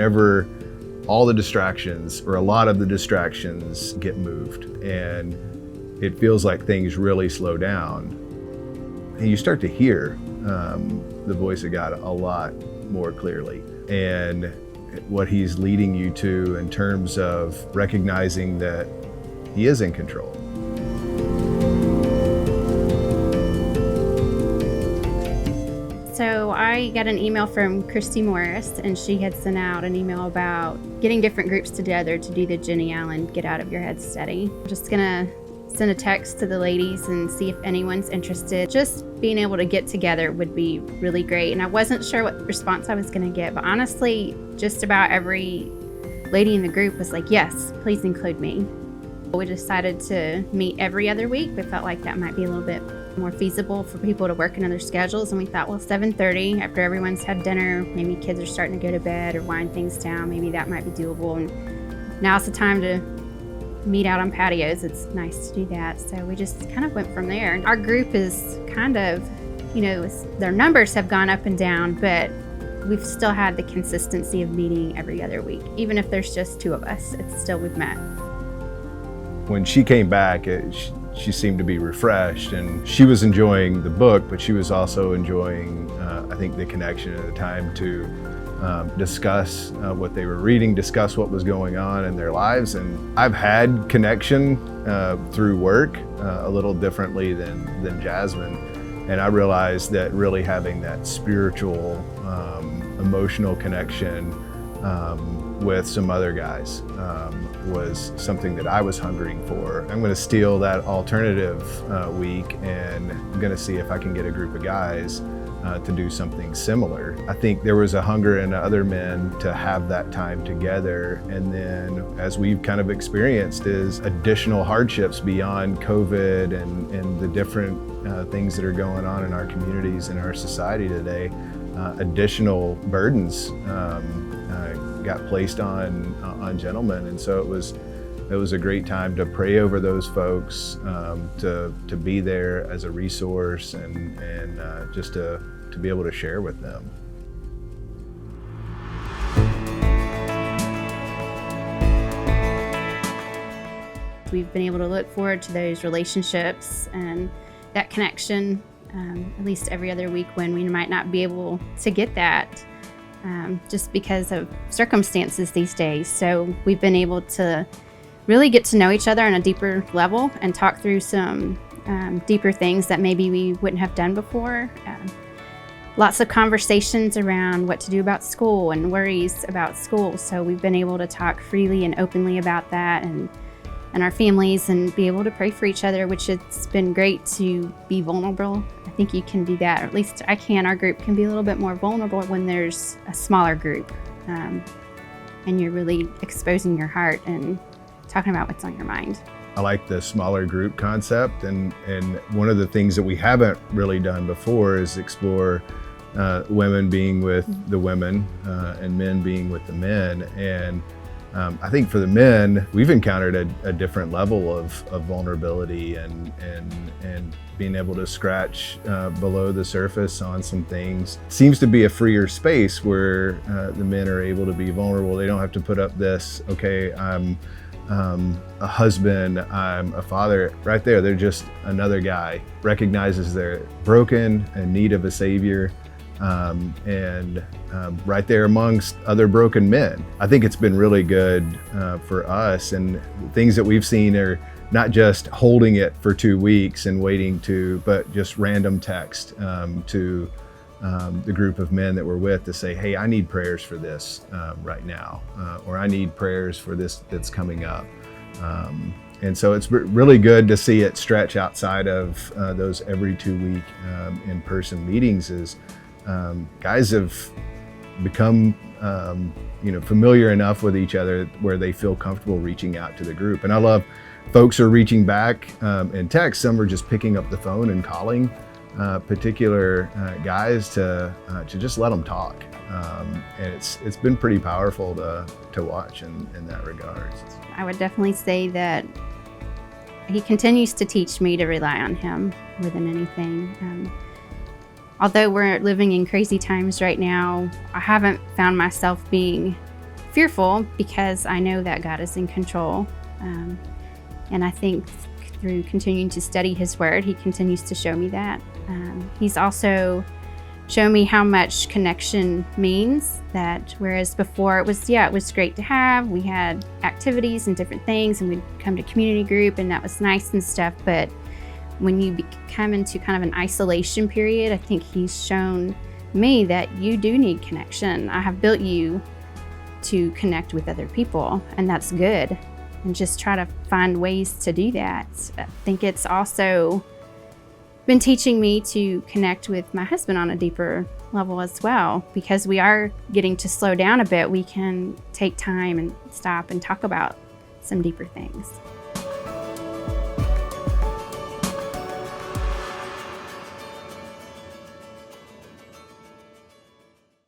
whenever all the distractions or a lot of the distractions get moved and it feels like things really slow down, and you start to hear the voice of God a lot more clearly, and what he's leading you to in terms of recognizing that he is in control. So I got an email from Christy Morris, and she had sent out an email about getting different groups together to do the Jenny Allen Get Out of Your Head study. I'm just gonna send a text to the ladies and see if anyone's interested. Just being able to get together would be really great. And I wasn't sure what response I was gonna get, but honestly, just about every lady in the group was like, yes, please include me. We decided to meet every other week. We felt like that might be a little bit more feasible for people to work in their schedules, and we thought, well, 7:30 after everyone's had dinner, maybe kids are starting to go to bed or wind things down, maybe that might be doable, and now's the time to meet out on patios. It's nice to do that. So we just kind of went from there. Our group is kind of, their numbers have gone up and down, but we've still had the consistency of meeting every other week. Even if there's just two of us, it's still we've met. When she came back, she seemed to be refreshed, and she was enjoying the book, but she was also enjoying, I think, the connection at the time to discuss what they were reading, discuss what was going on in their lives. And I've had connection through work a little differently than Jasmine. And I realized that really having that spiritual, emotional connection with some other guys was something that I was hungering for. I'm going to steal that alternative week, and I'm going to see if I can get a group of guys to do something similar. I think there was a hunger in other men to have that time together. And then, as we've kind of experienced, is additional hardships beyond COVID and the different things that are going on in our communities and our society today. Additional burdens got placed on gentlemen, and so it was a great time to pray over those folks, to be there as a resource, and just to be able to share with them. We've been able to look forward to those relationships and that connection, at least every other week when we might not be able to get that just because of circumstances these days. So we've been able to really get to know each other on a deeper level and talk through some deeper things that maybe we wouldn't have done before. Lots of conversations around what to do about school and worries about school. So we've been able to talk freely and openly about that and our families, and be able to pray for each other, which it's been great to be vulnerable. I think you can do that, or at least I can. Our group can be a little bit more vulnerable when there's a smaller group, and you're really exposing your heart and talking about what's on your mind. I like the smaller group concept, and one of the things that we haven't really done before is explore women being with the women and men being with the men. And I think for the men, we've encountered a different level of vulnerability and being able to scratch below the surface on some things. It seems to be a freer space where the men are able to be vulnerable. They don't have to put up this, okay, I'm a husband, I'm a father. Right there, they're just another guy, recognizes they're broken, in need of a savior, and right there amongst other broken men. I think it's been really good for us, and things that we've seen are not just holding it for 2 weeks and waiting but just random text to the group of men that we're with to say, hey, I need prayers for this right now, or I need prayers for this that's coming up. And so it's really good to see it stretch outside of those every 2 week in-person meetings. Is guys have become familiar enough with each other where they feel comfortable reaching out to the group. And I love folks are reaching back in text. Some are just picking up the phone and calling particular guys to just let them talk. And it's been pretty powerful to watch in that regard. I would definitely say that he continues to teach me to rely on him more than anything. Although we're living in crazy times right now, I haven't found myself being fearful because I know that God is in control. And I think through continuing to study His Word, He continues to show me that. He's also shown me how much connection means, that whereas before it was great to have. We had activities and different things, and we'd come to community group, and that was nice and stuff. But when you come into kind of an isolation period, I think He's shown me that you do need connection. I have built you to connect with other people, and that's good. And just try to find ways to do that. I think it's also been teaching me to connect with my husband on a deeper level as well. Because we are getting to slow down a bit, we can take time and stop and talk about some deeper things.